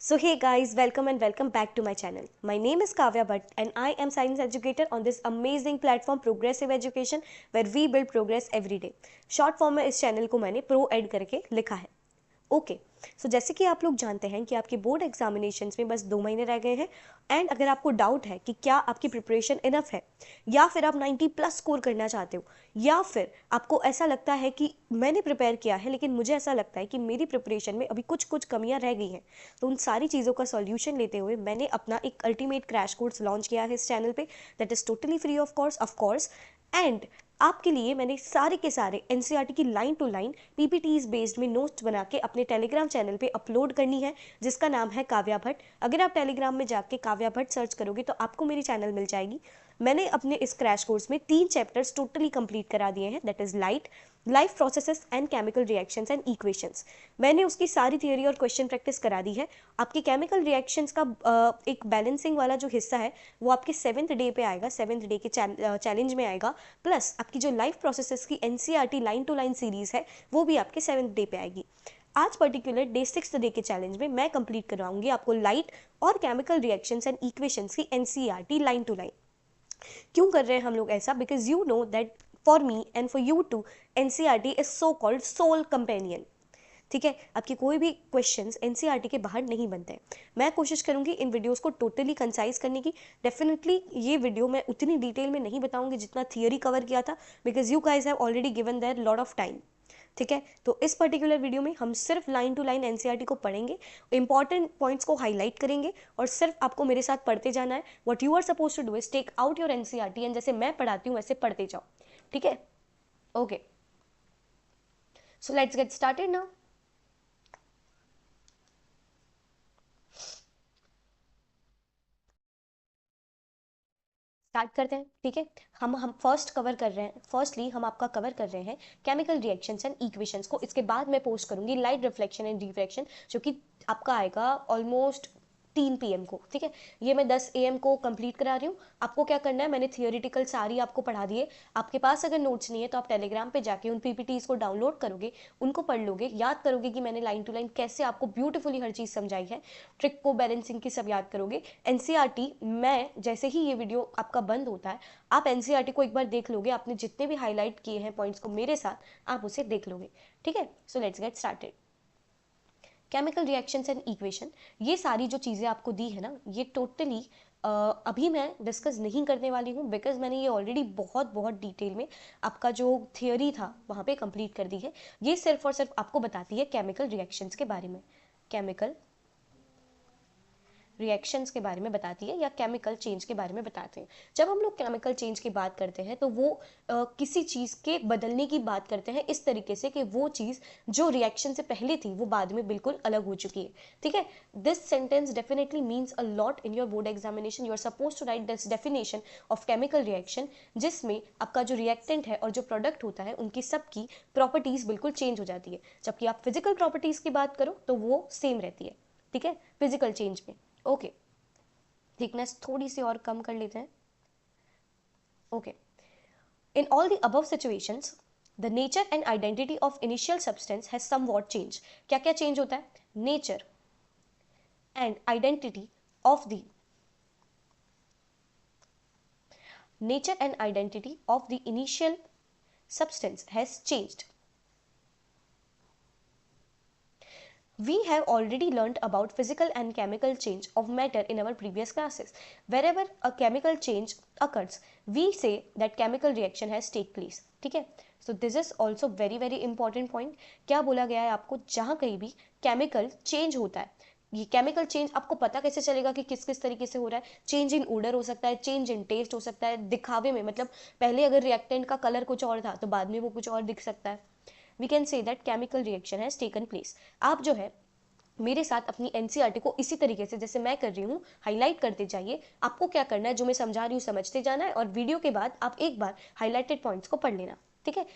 So hey guys, welcome back to my channel. My name is Kavya Bhatt and I am science educator on this amazing platform Progressive Education where we build progress every day. Short form में इस channel को मैंने pro add करके लिखा है. Okay सो जैसे कि आप लोग जानते हैं कि आपके बोर्ड एग्जामिनेशंस में बस 2 महीने रह गए हैं एंड अगर आपको डाउट है कि क्या आपकी प्रिपरेशन इनफ है या फिर आप 90 प्लस स्कोर करना चाहते हो या फिर आपको ऐसा लगता है कि मैंने प्रिपेयर किया है लेकिन मुझे ऐसा लगता है कि मेरी प्रिपरेशन में अभी कुछ कुछ कमियां रह गई हैं, तो उन सारी चीज़ों का सॉल्यूशन लेते हुए मैंने अपना एक अल्टीमेट क्रैश कोर्स लॉन्च किया है इस चैनल पे that is totally free of course and आपके लिए मैंने सारे के सारे एनसीईआरटी की line to line PPTs based में नोट्स बना के अपने टेलीग्राम चैनल पे अपलोड करनी है जिसका नाम है काव्या भट्ट. अगर आप टेलीग्राम में जाके काव्या भट्ट सर्च करोगे तो आपको मेरी चैनल मिल जाएगी. मैंने अपने इस क्रैश कोर्स में 3 चैप्टर्स टोटली कंप्लीट करा दिए हैं that is life processes and chemical reactions and equations. मैंने उसकी सारी थियोरी और क्वेश्चन प्रैक्टिस करा दी है. आपकी केमिकल रिएक्शंस का एक बैलेंसिंग वाला जो हिस्सा है वो आपके 7th डे पे आएगा, 7th डे के चैलेंज में आएगा. प्लस आपकी जो लाइफ प्रोसेसेस की NCERT line to line series है वो भी आपके 7th डे पे आएगी. आज पर्टिकुलर डे 6th डे के चैलेंज में मैं कंप्लीट करवाऊंगी आपको लाइट और केमिकल रिएक्शंस एंड इक्वेशंस की एनसीईआरटी लाइन टू लाइन. क्यों कर रहे हैं हम लोग ऐसा? Because you know that for me and for you to NCERT is so called soul companion. ठीक है, आपके कोई भी क्वेश्चंस एनसीईआरटी के बाहर नहीं बनते हैं. मैं कोशिश करूंगी इन वीडियोस को टोटली कंसाइज करने की. डेफिनेटली ये वीडियो मैं उतनी डिटेल में नहीं बताऊंगी जितना थियोरी कवर किया था because you guys have already given their lot of time. ठीक है, तो इस पर्टिकुलर वीडियो में हम सिर्फ लाइन टू लाइन एनसीईआरटी को पढ़ेंगे, इंपॉर्टेंट पॉइंट्स को हाईलाइट करेंगे और सिर्फ आपको मेरे साथ पढ़ते जाना है. What you are suppose to do is take out your NCERT and जैसे मैं पढ़ाती हूँ वैसे पढ़ते जाओ. ठीक है, okay, so let's get started now. Start करते हैं. ठीक है, हम फर्स्ट कवर कर रहे हैं, फर्स्टली हम आपका कवर कर रहे हैं केमिकल रिएक्शंस एंड इक्वेशंस को. इसके बाद मैं पोस्ट करूंगी लाइट रिफ्लेक्शन एंड रिफ्रैक्शन जो कि आपका आएगा ऑलमोस्ट 3 PM को. ठीक है, ये मैं 10 AM को कंप्लीट करा रही हूँ. आपको क्या करना है, मैंने थियोरिटिकल सारी आपको पढ़ा दिए. आपके पास अगर नोट्स नहीं है तो आप टेलीग्राम पे जाके उन पीपीटीज को डाउनलोड करोगे, उनको पढ़ लोगे, याद करोगे कि मैंने लाइन टू लाइन कैसे आपको ब्यूटीफुली हर चीज़ समझाई है. ट्रिक को, बैलेंसिंग की सब याद करोगे. एनसीईआरटी मैं जैसे ही ये वीडियो आपका बंद होता है आप एनसीईआरटी को एक बार देख लोगे. आपने जितने भी हाईलाइट किए हैं पॉइंट्स को मेरे साथ आप उसे देख लोगे. ठीक है, सो let's get started. Chemical reactions and equation, ये सारी जो चीज़ें आपको दी है ना, ये टोटली अभी मैं डिस्कस नहीं करने वाली हूँ बिकॉज मैंने ये ऑलरेडी बहुत बहुत डिटेल में आपका जो थियोरी था वहाँ पे कंप्लीट कर दी है. ये सिर्फ और सिर्फ आपको बताती है केमिकल रिएक्शंस के बारे में, केमिकल रिएक्शंस के बारे में बताती है या केमिकल चेंज के बारे में बताते हैं. जब हम लोग केमिकल चेंज की बात करते हैं तो वो किसी चीज़ के बदलने की बात करते हैं इस तरीके से कि वो चीज़ जो रिएक्शन से पहले थी वो बाद में बिल्कुल अलग हो चुकी है. ठीक है, this sentence definitely means a lot in your board examination. You are suppose to write this definition of chemical reaction जिसमें आपका जो रिएक्टेंट है और जो प्रोडक्ट होता है उनकी सबकी प्रॉपर्टीज बिल्कुल चेंज हो जाती है. जबकि आप फिजिकल प्रॉपर्टीज की बात करो तो वो सेम रहती है. ठीक है, फिजिकल चेंज में. ओके, थिकनेस थोड़ी सी और कम कर लेते हैं. Okay, in all the above situations the nature and identity of initial substance has somewhat change. क्या क्या चेंज होता है? Nature and identity of the nature and identity of the initial substance has changed. We have already learnt about physical and chemical change of matter in our previous classes. Wherever a chemical change occurs, we say that chemical reaction has take place. ठीक है, so this is also very important point. क्या बोला गया है आपको? जहाँ कहीं भी केमिकल चेंज होता है, ये केमिकल चेंज आपको पता कैसे चलेगा कि किस किस तरीके से हो रहा है? चेंज इन ओडर हो सकता है, चेंज इन टेस्ट हो सकता है, दिखावे में, मतलब पहले अगर रिएक्टेंट का कलर कुछ और था तो बाद में वो कुछ और दिख सकता है. We can say that chemical reaction has taken place. आप जो है मेरे साथ अपनी एनसीईआरटी को इसी तरीके से जैसे मैं कर रही हूँ हाईलाइट करते जाइए. आपको क्या करना है, जो मैं समझा रही हूँ समझते जाना है और वीडियो के बाद आप एक बार हाईलाइटेड पॉइंट्स को पढ़ लेना. ठीक है,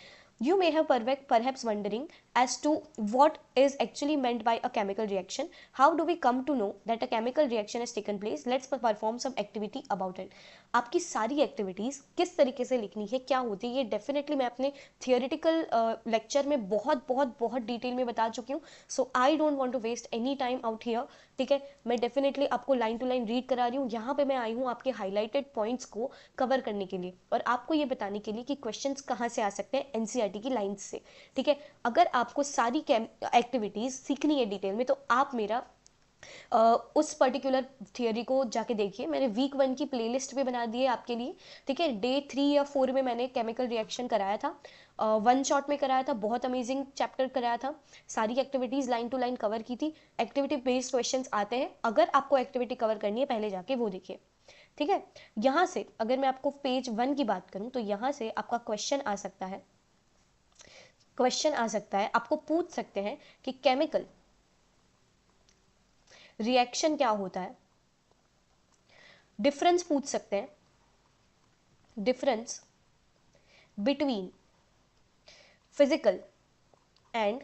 You may have perhaps wondering as to what is actually meant by a chemical reaction. How do we come to know that a chemical reaction has taken place? Let's perform some activity about it. आपकी सारी activities किस तरीके से लिखनी है, क्या होती है, ये डेफिनेटली मैं अपने थियोरिटिकल लेक्चर में बहुत बहुत बहुत डिटेल में बता चुकी हूँ. So I don't want to waste any time out here. ठीक है, मैं डेफिनेटली आपको लाइन टू लाइन रीड करा रही हूँ. यहाँ पे मैं आई हूँ आपके हाईलाइटेड पॉइंट्स को कवर करने के लिए और आपको ये बताने के लिए कि क्वेश्चंस कहाँ से आ सकते हैं एनसीईआरटी की लाइन्स से. ठीक है, अगर आपको सारी एक्टिविटीज़ सीखनी है डिटेल में तो आप मेरा उस पर्टिकुलर थियोरी को जाके देखिए. मैंने वीक 1 की प्लेलिस्ट भी बना दी है आपके लिए. ठीक है, डे 3 या 4 में मैंने केमिकल रिएक्शन कराया था, वन शॉट में कराया था, बहुत अमेजिंग चैप्टर कराया था, सारी activities line to line cover की थी. एक्टिविटी बेस्ड क्वेश्चंस आते हैं, अगर आपको एक्टिविटी कवर करनी है पहले जाके वो देखिए. ठीक है, यहाँ से अगर मैं आपको पेज 1 की बात करूँ तो यहाँ से आपका क्वेश्चन आ सकता है. आपको पूछ सकते हैं कि केमिकल रिएक्शन क्या होता है. डिफरेंस पूछ सकते हैं, difference between physical and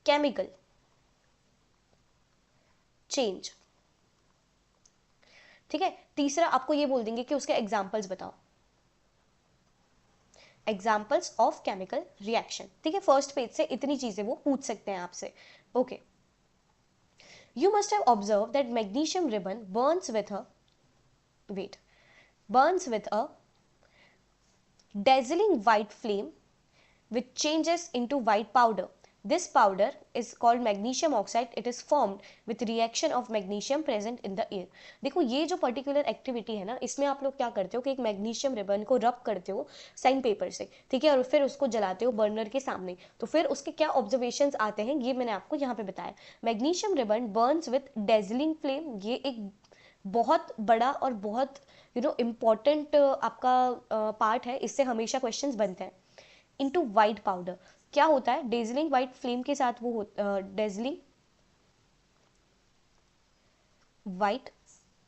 chemical change. ठीक है, तीसरा आपको ये बोल देंगे कि उसके एग्जाम्पल्स बताओ, एग्जाम्पल्स ऑफ केमिकल रिएक्शन. ठीक है, फर्स्ट पेज से इतनी चीजें वो पूछ सकते हैं आपसे. Okay, you must have observed that magnesium ribbon burns with a dazzling white flame which changes into white powder. This powder is called magnesium oxide. It is formed with reaction of magnesium present in the air. देखो ये जो particular activity है ना, इसमें आप लोग क्या करते हो कि एक मैग्नीशियम रिबन को रब करते हो साइन पेपर से. ठीक है, और फिर उसको जलाते हो बर्नर के सामने. तो फिर उसके क्या ऑब्जर्वेशंस आते हैं ये मैंने आपको यहाँ पे बताया. Magnesium ribbon Burns with dazzling flame. ये एक बहुत बड़ा और बहुत इम्पॉर्टेंट आपका पार्ट है, इससे हमेशा क्वेश्चंस बनते हैं. इनटू वाइट पाउडर क्या होता है, डेजलिंग वाइट फ्लेम के साथ वो डेजलिंग वाइट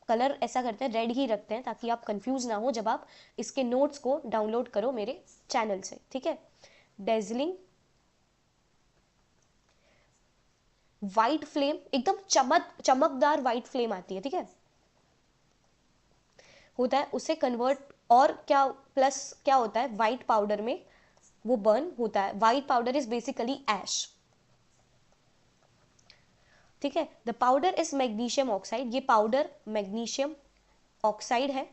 कलर ऐसा करते हैं, रेड ही रखते हैं ताकि आप कंफ्यूज ना हो जब आप इसके नोट्स को डाउनलोड करो मेरे चैनल से. ठीक है, डेजलिंग वाइट फ्लेम, एकदम चमकदार वाइट फ्लेम आती है. ठीक है, होता है उसे कन्वर्ट, और क्या प्लस क्या होता है, वाइट पाउडर में वो बर्न होता है. वाइट पाउडर इज बेसिकली ऐश. ठीक है, the powder is magnesium oxide. ये पाउडर मैग्नीशियम ऑक्साइड है.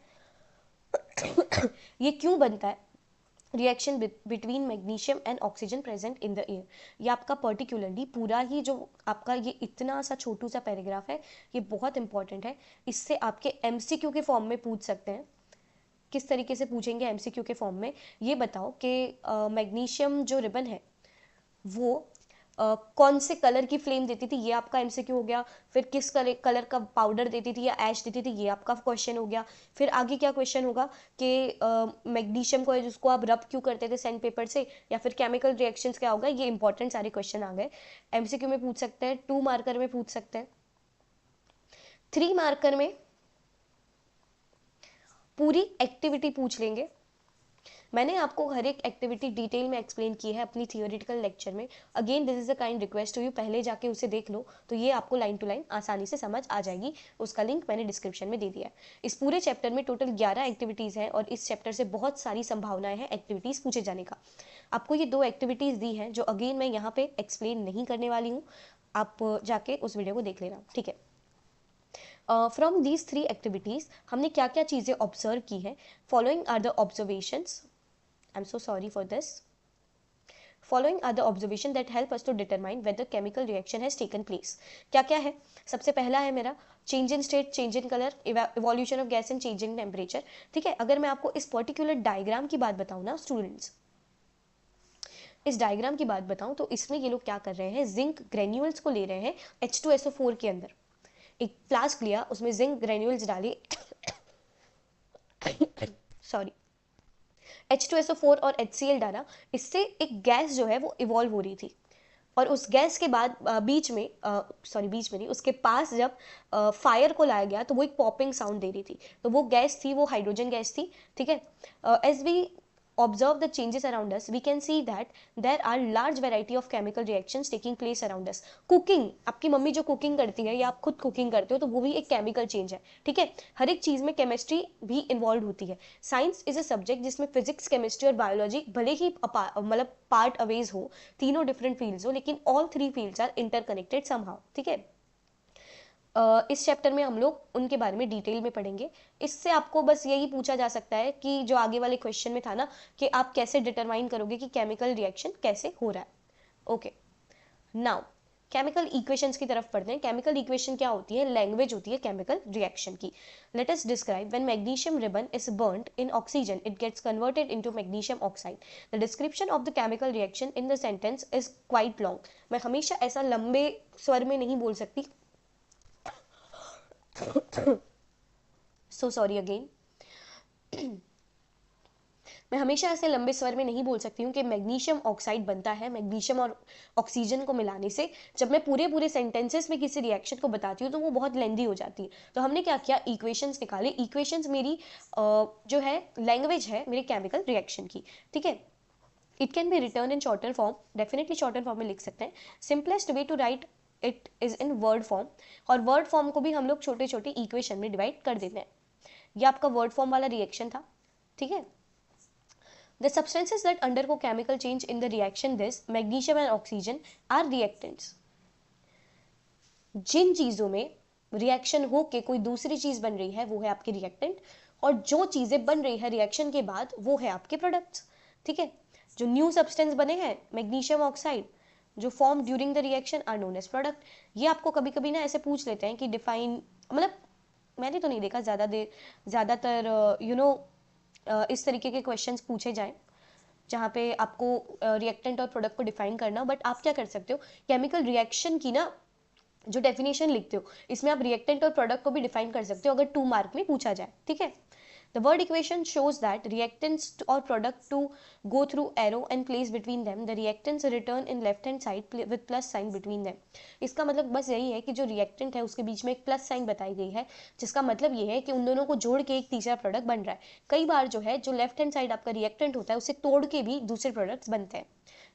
ये क्यों बनता है, reaction between magnesium and oxygen present in the air. ये आपका पर्टिकुलरली पूरा ही जो आपका ये इतना सा छोटू सा पैराग्राफ है, ये बहुत इंपॉर्टेंट है. इससे आपके एमसीक्यू के फॉर्म में पूछ सकते हैं. किस तरीके से पूछेंगे एमसीक्यू के फॉर्म में, ये बताओ कि मैग्नीशियम जो रिबन है वो कौन से कलर की फ्लेम देती थी, ये आपका एमसीक्यू हो गया. फिर किस कलर का पाउडर देती थी या ऐश देती थी, ये आपका क्वेश्चन हो गया. फिर आगे क्या क्वेश्चन होगा कि मैग्नीशियम को जिसको आप रब क्यों करते थे सैंड पेपर से, या फिर केमिकल रिएक्शंस क्या होगा. ये इंपॉर्टेंट सारे क्वेश्चन आ गए. एमसीक्यू में पूछ सकते हैं, 2 मार्कर में पूछ सकते हैं, 3 मार्कर में पूरी एक्टिविटी पूछ लेंगे. मैंने आपको हर एक एक्टिविटी डिटेल में एक्सप्लेन की है अपनी थियोरिटिकल लेक्चर में. Again this is a kind request to you, पहले जाके उसे देख लो तो ये आपको लाइन टू लाइन आसानी से समझ आ जाएगी. उसका लिंक मैंने डिस्क्रिप्शन में दे दिया है. इस पूरे चैप्टर में टोटल 11 एक्टिविटीज़ हैं और इस चैप्टर से बहुत सारी संभावनाएं हैं एक्टिविटीज़ पूछे जाने का. आपको ये 2 एक्टिविटीज़ दी हैं जो अगेन मैं यहाँ पे एक्सप्लेन नहीं करने वाली हूँ. आप जाके उस वीडियो को देख लेना. ठीक है, फ्रॉम दीज 3 एक्टिविटीज़ हमने क्या क्या चीज़ें ऑब्जर्व की हैं. Following are the observations, I am so sorry for this. Following are the observation that help us to determine whether chemical reaction has taken place. क्या क्या है, सबसे पहला है मेरा change in state, change in colour, evolution of gas and change in temperature. ठीक है, अगर मैं आपको इस पर्टिकुलर डायग्राम की बात बताऊँ ना स्टूडेंट्स, इस डायग्राम की बात बताऊँ तो इसमें ये लोग क्या कर रहे हैं, जिंक ग्रेन्यूल्स को ले रहे हैं H2SO4 के अंदर. एक फ्लास्क लिया, उसमें जिंक ग्रेन्यूल्स डाले सॉरी H2SO4 और HCl डाला. इससे एक गैस जो है वो इवॉल्व हो रही थी और उस गैस के बाद बीच में नहीं, उसके पास जब फायर को लाया गया तो वो एक पॉपिंग साउंड दे रही थी. तो वो गैस थी, वो हाइड्रोजन गैस थी. ठीक है, as we observe the changes around us, we can see that there are large variety of chemical reactions taking place around us. Cooking, आपकी मम्मी जो कुकिंग करती है या आप खुद कुकिंग करते हो तो वो भी एक केमिकल चेंज है, ठीक है. हर एक चीज में केमिस्ट्री भी इन्वॉल्व होती है. साइंस इज अ सब्जेक्ट जिसमें फिजिक्स, केमिस्ट्री और बायोलॉजी भले ही मतलब पार्ट अवेज हो, तीनों डिफरेंट फील्ड्स हो, लेकिन all three fields are interconnected somehow, ठीक है. इस चैप्टर में हम लोग उनके बारे में डिटेल में पढ़ेंगे. इससे आपको बस यही पूछा जा सकता है कि जो आगे वाले क्वेश्चन में था ना, कि आप कैसे डिटरमाइन करोगे कि केमिकल रिएक्शन कैसे हो रहा है. ओके, नाउ केमिकल इक्वेशंस की तरफ पढ़ते हैं. केमिकल इक्वेशन क्या होती है? लैंग्वेज होती है केमिकल रिएक्शन की. Let us describe when magnesium ribbon is burned in oxygen it gets converted into magnesium oxide. The description of the chemical reaction in the sentence is quite long. मैं हमेशा ऐसा लंबे स्वर में नहीं बोल सकती, so sorry again. मैं हमेशा ऐसे लंबे स्वर में नहीं बोल सकती हूँ कि मैग्नीशियम ऑक्साइड बनता है मैग्नीशियम और ऑक्सीजन को मिलाने से. जब मैं पूरे सेंटेंसेस में किसी रिएक्शन को बताती हूँ तो वो बहुत लेंदी हो जाती है. तो हमने क्या किया, इक्वेशंस निकाले. इक्वेशंस मेरी जो है लैंग्वेज है मेरे केमिकल रिएक्शन की, ठीक है. It can be written in shorter form, definitely shorter form में लिख सकते हैं. Simplest way to write it is in word form, और वर्ड फॉर्म को भी हम लोग छोटे छोटे इक्वेशन में डिवाइड कर देते हैं. ये आपका वर्ड फॉर्म वाला रिएक्शन था, ठीक है. The substances that undergo chemical change in the reaction this magnesium and oxygen are reactants. जिन चीजों में रिएक्शन हो के कोई दूसरी चीज बन रही है वो है आपकी रिएक्टेंट, और जो चीजें बन रही है रिएक्शन के बाद वो है आपके प्रोडक्ट्स, ठीक है. जो न्यू सब्सटेंस बने हैं मैग्नीशियम ऑक्साइड, जो form during the reaction are known as product. ये आपको कभी कभी ना ऐसे पूछ लेते हैं कि डिफाइन, मतलब मैंने तो नहीं देखा ज़्यादातर इस तरीके के क्वेश्चंस पूछे जाएं जहाँ पे आपको रिएक्टेंट और प्रोडक्ट को डिफाइन करना. बट आप क्या कर सकते हो, केमिकल रिएक्शन की ना जो डेफिनेशन लिखते हो इसमें आप रिएक्टेंट और प्रोडक्ट को भी डिफाइन कर सकते हो अगर 2 मार्क में पूछा जाए, ठीक है. The word equation shows that reactants or product to go through arrow and place between them. The reactants return in left hand side with plus sign between them. इसका मतलब बस यही है कि जो रिएक्टेंट है उसके बीच में एक प्लस साइन बताई गई है, जिसका मतलब ये है कि उन दोनों को जोड़ के एक तीसरा प्रोडक्ट बन रहा है. कई बार जो है जो लेफ्ट हैंड साइड आपका रिएक्टेंट होता है उसे तोड़ के भी दूसरे प्रोडक्ट्स बनते हैं,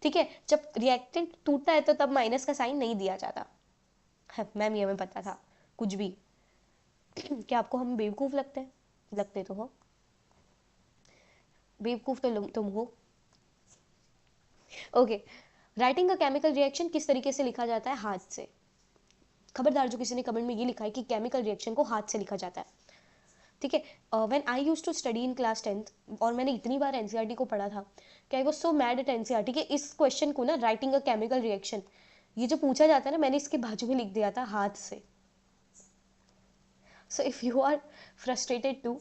ठीक है. जब रिएक्टेंट टूटता है तो तब माइनस का साइन नहीं दिया जाता. मैम ये हमें पता था कुछ भी. क्या आपको हम बेवकूफ लगते हैं? लगते तो हो, बेवकूफ तो तुम हो. Okay, writing a chemical reaction किस तरीके से लिखा जाता है? हाथ से. खबरदार जो किसी ने कमेंट में ये लिखा है कि केमिकल रिएक्शन को हाथ से लिखा जाता है, ठीक है. When I used to study in class 10th, और मैंने इतनी बार एनसीईआरटी को पढ़ा था कि I was so mad at NCERT के इस क्वेश्चन को ना, राइटिंग अ केमिकल रिएक्शन, ये जो पूछा जाता है ना, मैंने इसके बाजू में लिख दिया था हाथ से. So if you are frustrated too,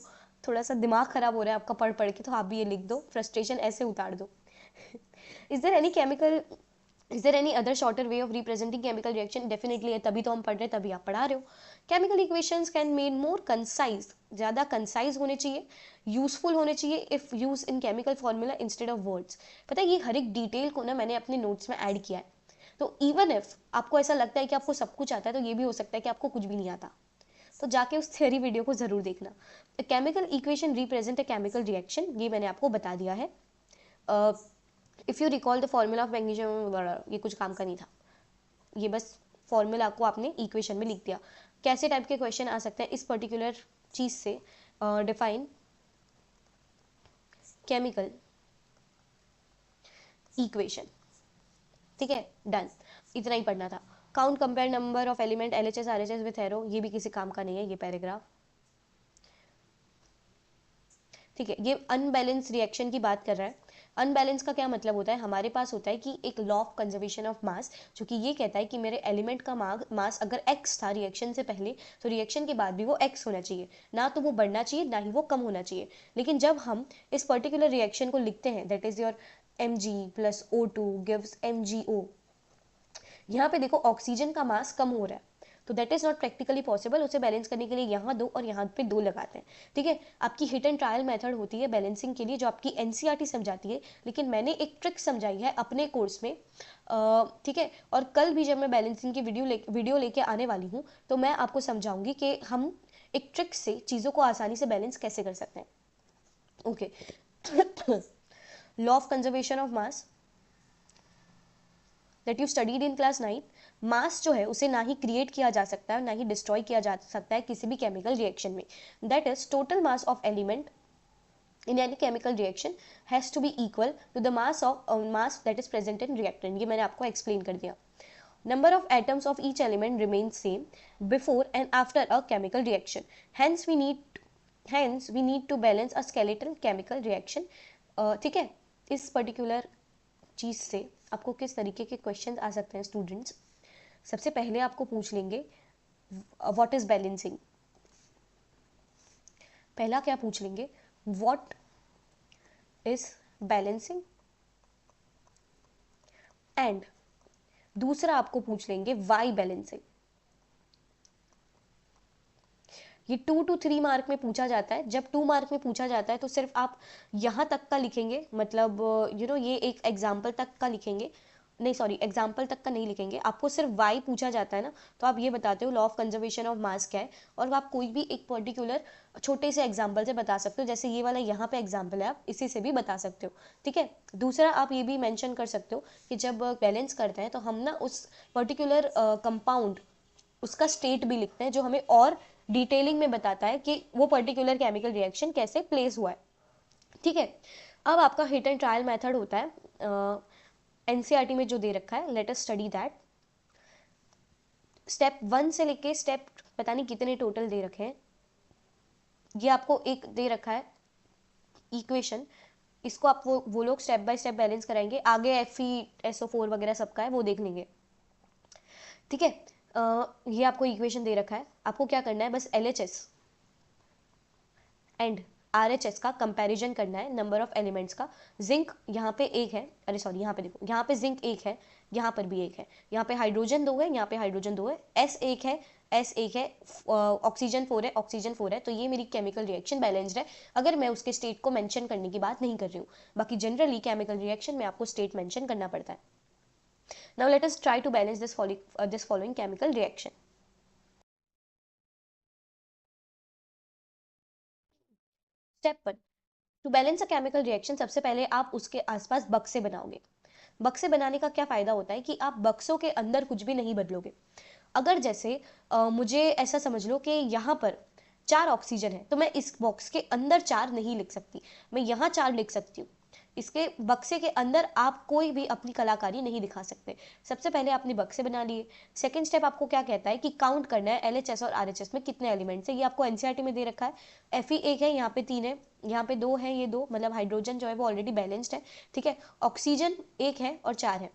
थोड़ा सा दिमाग खराब हो रहा है आपका पढ़ पढ़ के, तो आप भी ये लिख दो, फ्रस्ट्रेशन ऐसे उतार दो. Is there any other shorter way of representing chemical reaction? Definitely है, तभी तो हम पढ़ रहे हैं, तभी आप पढ़ा रहे हो. Chemical equations can made more concise, ज़्यादा कंसाइज होने चाहिए, यूजफुल होने चाहिए if use in chemical formula instead of words. पता है ये हर एक डिटेल को ना मैंने अपने नोट्स में ऐड किया है. तो इवन इफ आपको ऐसा लगता है कि आपको सब कुछ आता है, तो ये भी हो सकता है कि आपको कुछ भी नहीं आता, तो जाके उस थ्योरी वीडियो को जरूर देखना. Chemical equation represent a chemical reaction, ये मैंने आपको बता दिया है. If you recall the formula of magnesium, ये कुछ काम का नहीं था, ये बस फॉर्मूला को आपने इक्वेशन में लिख दिया. कैसे टाइप के क्वेश्चन आ सकते हैं इस पर्टिकुलर चीज से? डिफाइन केमिकल इक्वेशन, ठीक है, डन. इतना ही पढ़ना था. Count compare number of element LHS RHS with arrow, ये भी किसी काम का नहीं है ये पैराग्राफ, ठीक है. ये अनबैलेंस रिएक्शन की बात कर रहा है. अनबैलेंस का क्या मतलब होता है? हमारे पास होता है कि एक law of conservation of mass, जो कि ये कहता है कि मेरे एलिमेंट का मास अगर x था रिएक्शन से पहले, तो रिएक्शन के बाद भी वो x होना चाहिए, ना तो वो बढ़ना चाहिए ना ही वो कम होना चाहिए. लेकिन जब हम इस पर्टिकुलर रिएक्शन को लिखते हैं, that is your Mg + O2 gives MgO, यहाँ पे देखो ऑक्सीजन का मास कम हो रहा है, तो that is not practically possible. उसे बैलेंस करने के लिए यहाँ 2 और यहाँ पे 2 लगाते हैं, ठीक है. आपकी हिट एंड ट्रायल मेथड होती है बैलेंसिंग के लिए, जो आपकी एनसीईआरटी समझाती है, लेकिन मैंने एक ट्रिक समझाई है अपने कोर्स में, ठीक है. और कल भी जब मैं बैलेंसिंग की वीडियो लेके आने वाली हूँ, तो मैं आपको समझाऊंगी कि हम एक ट्रिक से चीज़ों को आसानी से बैलेंस कैसे कर सकते हैं. Okay. Law of conservation of mass that you studied in class 9, मास जो है उसे ना ही क्रिएट किया जा सकता है ना ही डिस्ट्रॉय किया जा सकता है किसी भी केमिकल रिएक्शन में. That is total mass of element in any chemical reaction has to be equal to the mass that is present in reactant. ये मैंने आपको explain कर दिया. Number of atoms of each element remains same before and after a chemical reaction. Hence we need to balance a skeletal chemical reaction. ठीक है, इस particular चीज़ से आपको किस तरीके के questions आ सकते हैं students. सबसे पहले आपको पूछ लेंगे what is balancing. पहला क्या पूछ लेंगे, what is balancing, and दूसरा आपको पूछ लेंगे why balancing. ये 2 to 3 मार्क में पूछा जाता है. जब 2 मार्क में पूछा जाता है तो सिर्फ आप यहाँ तक का लिखेंगे, मतलब ये एक एग्जाम्पल तक का लिखेंगे, नहीं सॉरी एग्जाम्पल तक का नहीं लिखेंगे. आपको सिर्फ वाई पूछा जाता है ना, तो आप ये बताते हो law of conservation of mass क्या है, और आप कोई भी एक पर्टिकुलर छोटे से एग्जाम्पल से बता सकते हो. जैसे ये वाला यहाँ पे एग्जाम्पल है, आप इसी से भी बता सकते हो. ठीक है. दूसरा आप ये भी मेंशन कर सकते हो कि जब बैलेंस करते हैं तो हम ना उस पर्टिकुलर कंपाउंड उसका स्टेट भी लिखते हैं जो हमें और डिटेलिंग में बताता है कि वो पर्टिकुलर केमिकल रिएक्शन कैसे प्लेस हुआ है. ठीक है. अब आपका हिट एंड ट्रायल मेथड होता है एनसीईआरटी में जो दे रखा है. Let us study that. Step 1 से लेके स्टेप पता नहीं कितने टोटल दे रखे हैं. ये आपको एक दे रखा है इक्वेशन, इसको आप वो लोग स्टेप बाय स्टेप बैलेंस कराएंगे. आगे FeSO4 वगैरह सबका है, वो देख लेंगे. ठीक है. ये आपको इक्वेशन दे रखा है. आपको क्या करना है, बस LHS एंड RHS का कंपैरिजन करना है नंबर ऑफ एलिमेंट्स का. जिंक यहाँ पे एक है, अरे सॉरी यहाँ पे देखो, यहाँ पे जिंक एक है, यहाँ पर भी एक है, यहाँ पे हाइड्रोजन 2 है, यहाँ पे हाइड्रोजन 2 है, S एक है, S एक है, ऑक्सीजन 4 है, ऑक्सीजन 4 है. तो ये मेरी केमिकल रिएक्शन बैलेंस्ड है अगर मैं उसके स्टेट को मेंशन करने की बात नहीं कर रही हूँ. बाकी जनरली केमिकल रिएक्शन में आपको स्टेट मेंशन करना पड़ता है. Now let us try to balance this following chemical reaction. Step 1, to balance a chemical reaction सबसे पहले आप उसके आसपास बक्से बनाओगे. बक्से बनाने का क्या फ़ायदा होता है कि आप बक्सों के अंदर कुछ भी नहीं बदलोगे. अगर जैसे मुझे ऐसा समझ लो कि यहाँ पर 4 ऑक्सीजन है, तो मैं इस बॉक्स के अंदर 4 नहीं लिख सकती, मैं यहाँ 4 लिख सकती हूँ. इसके बक्से के अंदर आप कोई भी अपनी कलाकारी नहीं दिखा सकते. सबसे पहले आपने बक्से बना लिए. सेकंड स्टेप आपको क्या कहता है कि काउंट करना है LHS और RHS में कितने एलिमेंट्स है. ये आपको एनसीईआरटी में दे रखा है. Fe एक है, यहाँ पे 3 है, यहाँ पे 2 है, ये 2 मतलब हाइड्रोजन जो है वो ऑलरेडी बैलेंस्ड है. ठीक है. ऑक्सीजन 1 है और 4 है.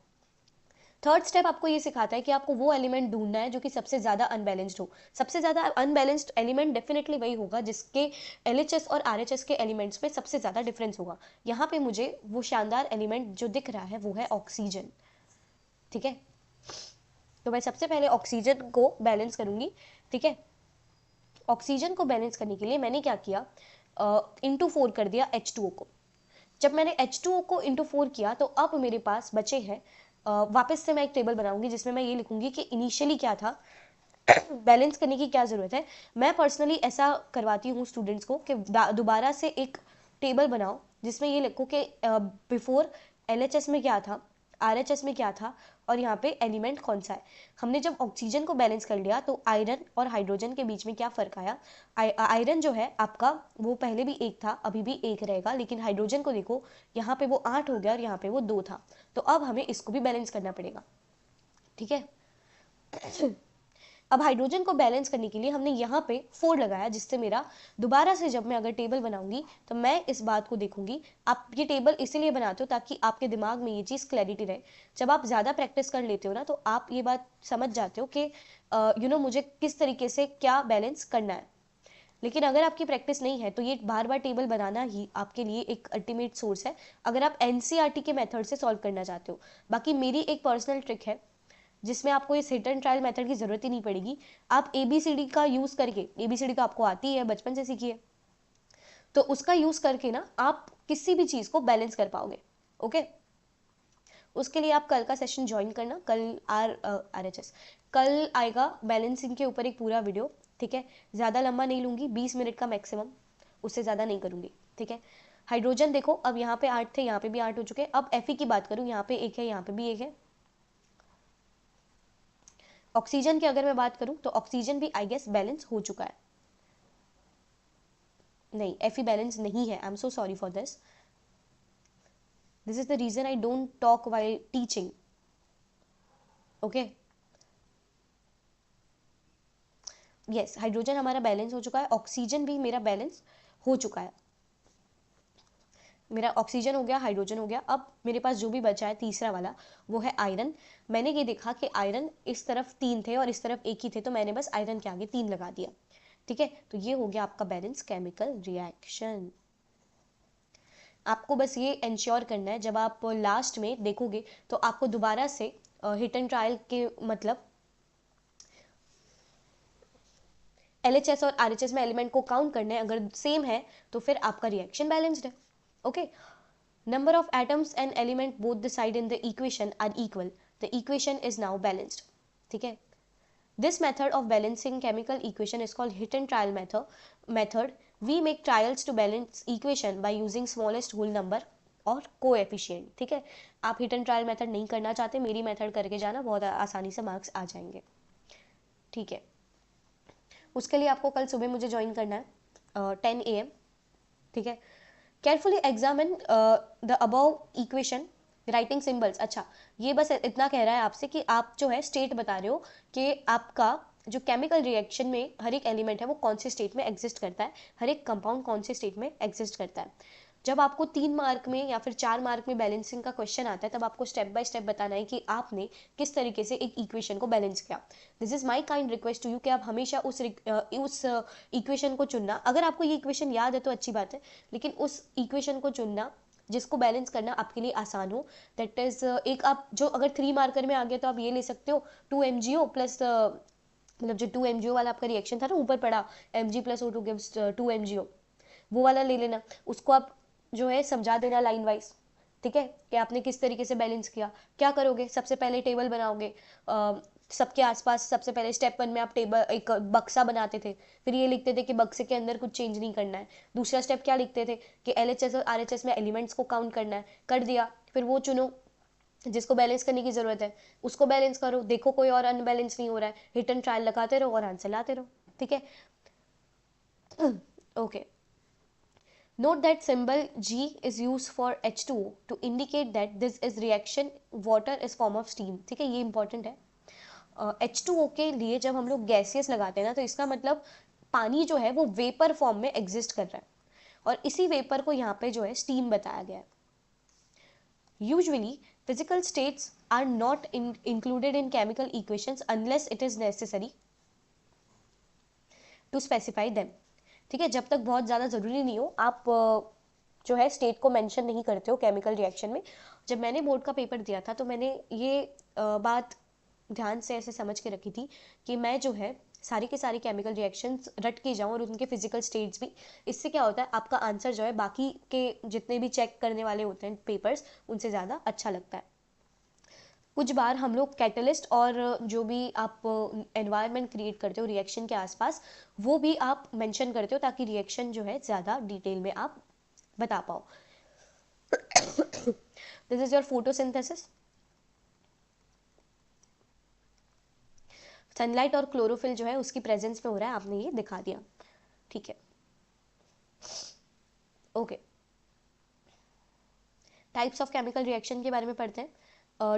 थर्ड स्टेप आपको ये सिखाता है कि आपको वो एलिमेंट ढूंढना है जो कि सबसे ज़्यादा अनबैलेंस्ड हो. सबसे ज़्यादा अनबैलेंस्ड एलिमेंट डेफिनेटली वही होगा जिसके LHS और RHS के एलिमेंट्स में सबसे ज़्यादा डिफरेंस होगा. यहाँ पे मुझे वो शानदार एलिमेंट जो दिख रहा है वो है ऑक्सीजन. ठीक है. तो मैं सबसे पहले ऑक्सीजन को बैलेंस करूँगी. ठीक है. ऑक्सीजन को बैलेंस करने के लिए मैंने क्या किया, इंटू 4 कर दिया H2O को. जब मैंने H2O को इंटू 4 किया तो अब मेरे पास बचे हैं, वापस से मैं एक टेबल बनाऊंगी जिसमें मैं ये लिखूंगी कि इनिशियली क्या था, बैलेंस करने की क्या ज़रूरत है. मैं पर्सनली ऐसा करवाती हूँ स्टूडेंट्स को कि दोबारा से एक टेबल बनाओ जिसमें ये लिखो कि बिफोर LHS में क्या था, RHS में क्या था, और यहाँ पे एलिमेंट कौन सा है. हमने जब ऑक्सीजन को बैलेंस कर लिया तो आयरन और हाइड्रोजन के बीच में क्या फ़र्क आया. आयरन जो है आपका वो पहले भी 1 था, अभी भी 1 रहेगा, लेकिन हाइड्रोजन को देखो यहाँ पे वो 8 हो गया और यहाँ पे वो 2 था. तो अब हमें इसको भी बैलेंस करना पड़ेगा. ठीक है. अब हाइड्रोजन को बैलेंस करने के लिए हमने यहाँ पे 4 लगाया, जिससे मेरा दोबारा से जब मैं अगर टेबल बनाऊंगी तो मैं इस बात को देखूंगी. आप ये टेबल इसीलिए बनाते हो ताकि आपके दिमाग में ये चीज़ क्लैरिटी रहे. जब आप ज़्यादा प्रैक्टिस कर लेते हो ना तो आप ये बात समझ जाते हो कि मुझे किस तरीके से क्या बैलेंस करना है. लेकिन अगर आपकी प्रैक्टिस नहीं है तो ये बार बार टेबल बनाना ही आपके लिए एक अल्टीमेट सोर्स है अगर आप एनसीईआरटी के मेथड से सॉल्व करना चाहते हो. बाकी मेरी एक पर्सनल ट्रिक है जिसमें आपको इस हिट एंड ट्रायल मेथड की ज़रूरत ही नहीं पड़ेगी. आप ABCD का यूज़ करके, ABCD तो आपको आती है, बचपन से सीखी है, तो उसका यूज़ करके ना आप किसी भी चीज़ को बैलेंस कर पाओगे. ओके. उसके लिए आप कल का सेशन ज्वाइन करना. कल RHS कल आएगा बैलेंसिंग के ऊपर एक पूरा वीडियो. ठीक है. ज़्यादा लंबा नहीं लूँगी, 20 मिनट का मैक्सिमम, उससे ज़्यादा नहीं करूँगी. ठीक है. हाइड्रोजन देखो, अब यहाँ पे 8 थे, यहाँ पे भी 8 हो चुके हैं। अब Fe की बात करूँ, यहाँ पे 1 है, यहाँ पे भी 1 है। ऑक्सीजन की अगर मैं बात करूँ तो ऑक्सीजन भी आई गेस बैलेंस हो चुका है। नहीं, Fe बैलेंस नहीं है, I am so sorry for this. This is the reason I don't talk while teaching, okay. Yes, hydrogen हमारा बैलेंस हो चुका है, ऑक्सीजन भी मेरा बैलेंस हो चुका है। मेरा ऑक्सीजन हो गया, हाइड्रोजन हो गया। अब मेरे पास जो भी बचा है तीसरा वाला, वो है आयरन। मैंने ये देखा कि आयरन इस तरफ 3 थे और इस तरफ 1 ही थे, तो मैंने बस आयरन के आगे 3 लगा दिया, ठीक है। तो ये हो गया आपका बैलेंस केमिकल रिएक्शन। आपको बस ये इंश्योर करना है, जब आप लास्ट में देखोगे तो आपको दोबारा से हिट एंड ट्रायल के मतलब LHS और RHS में एलिमेंट को काउंट करना है, अगर सेम है तो फिर आपका रिएक्शन बैलेंस्ड है, okay. Number of atoms and element both the side in the equation are equal. The equation is now balanced. ठीक है. This method of balancing chemical equation is called hit and trial method. We make trials to balance equation by using smallest whole number और coefficient. ठीक है. आप hit and trial method नहीं करना चाहते, मेरी method करके जाना, बहुत आसानी से मार्क्स आ जाएंगे, ठीक है। उसके लिए आपको कल सुबह मुझे ज्वाइन करना है 10 AM, ठीक है। Carefully examine the above equation writing symbols. अच्छा, ये बस इतना कह रहा है आपसे कि आप जो है स्टेट बता रहे हो कि आपका जो केमिकल रिएक्शन में हर एक एलिमेंट है वो कौन से स्टेट में एग्जिस्ट करता है, हर एक कंपाउंड कौन से स्टेट में एग्जिस्ट करता है। जब आपको 3 मार्क में या फिर 4 मार्क में बैलेंसिंग का क्वेश्चन आता है, तब आपको स्टेप बाय स्टेप बताना है कि आपने किस तरीके से एक इक्वेशन को बैलेंस किया। This is my kind request to you कि आप हमेशा उस इक्वेशन को चुनना। अगर आपको ये इक्वेशन याद है तो अच्छी बात है, लेकिन उस इक्वेशन को चुनना जिसको बैलेंस करना आपके लिए आसान हो। दैट इज एक आप जो अगर 3 मार्कर में आ गया तो आप ये ले सकते हो 2 MgO प्लस मतलब जो 2 MgO वाला आपका रिएक्शन था ना, ऊपर पड़ा Mg plus O2 gives 2 MgO, वो वाला ले लेना। उसको आप जो है समझा देना लाइन वाइज, ठीक है, कि आपने किस तरीके से बैलेंस किया। क्या करोगे, सबसे पहले टेबल बनाओगे, सबके आसपास सबसे पहले स्टेप 1 में आप टेबल एक बक्सा बनाते थे, फिर ये लिखते थे कि बक्से के अंदर कुछ चेंज नहीं करना है। दूसरा स्टेप क्या लिखते थे कि LHS और RHS में एलिमेंट्स को काउंट करना है, कर दिया। फिर वो चुनो जिसको बैलेंस करने की जरूरत है, उसको बैलेंस करो, देखो कोई और अनबैलेंस नहीं हो रहा है, हिट एंड ट्रायल लगाते रहो और आंसर लाते रहो, ठीक है। Okay, note that symbol G is used for H2O to indicate that this is reaction water is form of steam, ठीक है, ये इंपॉर्टेंट है। H2O के लिए जब हम लोग गैसियस लगाते हैं ना, तो इसका मतलब पानी जो है वो वेपर फॉर्म में एग्जिस्ट कर रहा है, और इसी वेपर को यहाँ पे जो है स्टीम बताया गया है। Usually physical states are not included in chemical equations unless it is necessary to specify them, ठीक है। जब तक बहुत ज़्यादा ज़रूरी नहीं हो, आप जो है स्टेट को मेंशन नहीं करते हो केमिकल रिएक्शन में। जब मैंने बोर्ड का पेपर दिया था तो मैंने ये बात ध्यान से ऐसे समझ के रखी थी कि मैं जो है सारी के सारी केमिकल रिएक्शंस रट के जाऊँ और उनके फिजिकल स्टेट्स भी। इससे क्या होता है, आपका आंसर जो है बाकी के जितने भी चेक करने वाले होते हैं पेपर्स, उनसे ज़्यादा अच्छा लगता है। कुछ बार हम लोग कैटलिस्ट और जो भी आप एनवायरनमेंट क्रिएट करते हो रिएक्शन के आसपास, वो भी आप मेंशन करते हो ताकि रिएक्शन जो है ज़्यादा डिटेल में आप बता पाओ। This is your photosynthesis. Sunlight और क्लोरोफिल जो है उसकी प्रेजेंस में हो रहा है, आपने ये दिखा दिया, ठीक है। Okay, types of chemical reaction के बारे में पढ़ते हैं।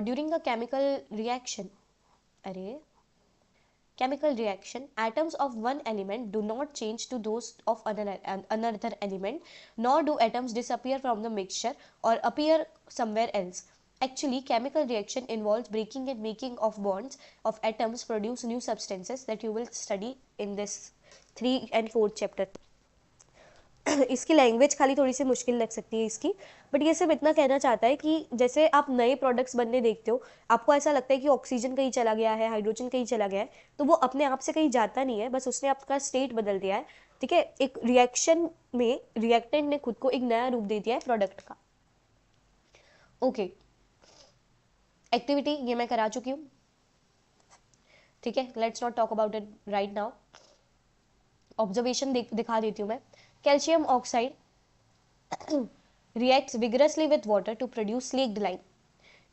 ड्यूरिंग अ केमिकल रिएक्शन, अरे chemical reaction, atoms of one element do not change to those of another element, nor do atoms disappear from the mixture or appear somewhere else. Actually, chemical reaction involves breaking and making of bonds of atoms produce new substances that you will study in this 3 and 4 chapter. इसकी language खाली थोड़ी सी मुश्किल लग सकती है इसकी, but ये सिर्फ इतना कहना चाहता है कि जैसे आप नए प्रोडक्ट्स बनने देखते हो, आपको ऐसा लगता है कि ऑक्सीजन कहीं चला गया है, हाइड्रोजन कहीं चला गया है, तो वो अपने आप से कहीं जाता नहीं है, बस उसने आपका स्टेट बदल दिया है, ठीक है। एक रिएक्शन में रिएक्टेंट ने खुद को एक नया रूप दे दिया है प्रोडक्ट का। ओके, एक्टिविटी ये मैं करा चुकी हूँ, ठीक है। Let's not talk about it right now. Observation दिखा देती हूँ मैं। Calcium oxide reacts vigorously with water to produce slaked lime.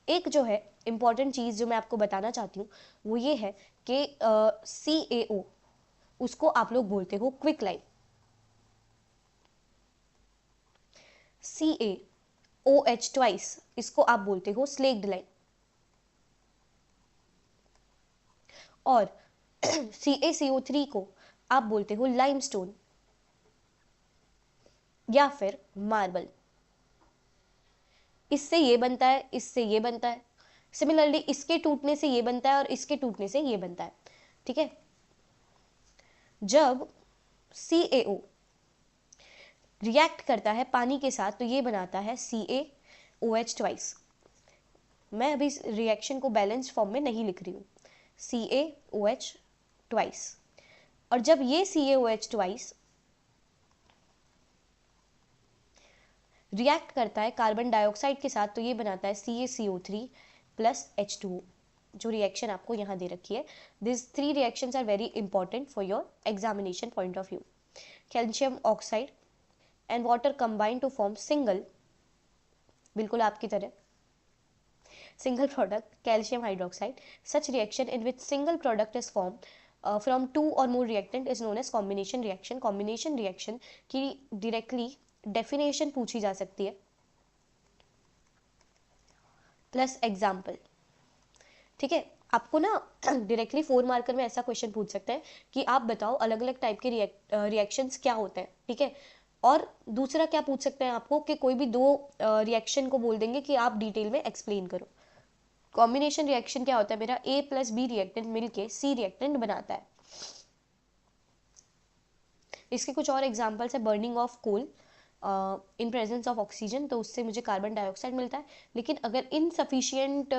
एक जो है इंपॉर्टेंट चीज़ जो मैं आपको बताना चाहती हूँ वो ये है कि CaO उसको आप लोग बोलते हो क्विक लाइम, CaOH ट्वाइस इसको आप बोलते हो स्लेक्ड लाइम, और CaCO3 को आप बोलते हो लाइमस्टोन या फिर मार्बल। इससे ये बनता है, इससे ये बनता है, सिमिलरली इसके टूटने से ये बनता है और इसके टूटने से ये बनता है। ठीक है, जब CaO रिएक्ट करता है पानी के साथ तो ये बनाता है CaOH ट्वाइस। मैं अभी इस रिएक्शन को बैलेंस फॉर्म में नहीं लिख रही हूँ, CaOH ट्वाइस। और जब ये CaOH ट्वाइस रिएक्ट करता है कार्बन डाइऑक्साइड के साथ तो ये बनाता है CaCO3 प्लस H2O, जो रिएक्शन आपको यहाँ दे रखी है। This 3 reactions are very important for your examination point of view. Calcium oxide and water combine to form single, बिल्कुल आपकी तरह, single product calcium hydroxide. Such reaction in which single product is formed from 2 or more reactant is known as combination reaction. Combination reaction की directly definition पूछी जा सकती है plus example. ठीक है, आपको ना डायरेक्टली 4 मार्कर में ऐसा क्वेश्चन पूछ सकते हैं कि आप बताओ अलग अलग टाइप के रिएक्शंस क्या होते हैं। ठीक है, और दूसरा क्या पूछ सकते हैं आपको कि कोई भी 2 रिएक्शन को बोल देंगे कि आप डिटेल में एक्सप्लेन करो। कॉम्बिनेशन रिएक्शन क्या होता है, मेरा A प्लस बी रिएक्टेंट मिलके C रिएक्टेंट बनाता है। इसके कुछ और एग्जांपल्स है, burning of coal in presence of oxygen, तो उससे मुझे कार्बन डाइऑक्साइड मिलता है। लेकिन अगर इनसफिशिएंट